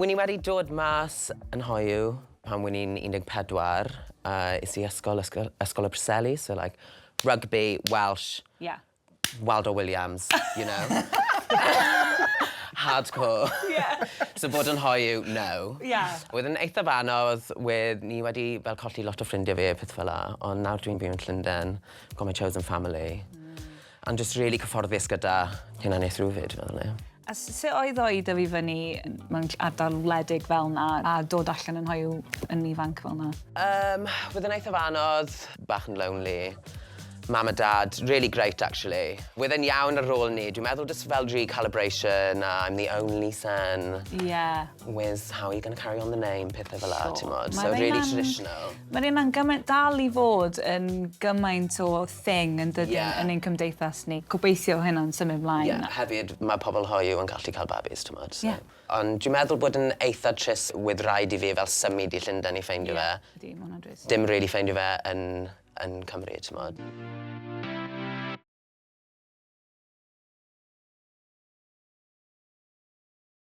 Wy'n i wedi dod mas yn hoyw pan wy'n i'n 14. Is i ysgol y Preseli, so like rugby, Welsh, Waldo Williams, you know. Hardcore. So bod yn hoyw, no. Oedd yn eithaf anodd, ni wedi fel colli lot o ffrindiau fi, peth fel la, ond nawr dwi'n byw yn Llundain, got my chosen family. And just really cyfforddus gyda hynna neith rhywfyd, fel ni. A sut oedd oed fi fyny mewn ardal wledig fel na a dod allan yn hoyw yn ifanc fel na? Oedd yn eithaf anodd, bach yn lonely. Mam a dad, really great actually. Oedd yn iawn ar ôl ni. Dwi'n meddwl just fel recalibration, I'm the only son. With how are you going to carry on the name, pethau fel la, ti'n modd. So really traditional. Mae'n un gymaint dal I fod yn gymaint o thing yn dydyn yn ein cymdeithas ni. Gobeithio hynna'n symud mlaen. Hefyd, mae pobl hoyw yn gallu cael babis, ti'n modd. Ond dwi'n meddwl bod yn eitha trist with rhaid I fi fel symud I Llundain I ffeindio fe. Dim really ffeindio fe yn Cymru, ti'n modd.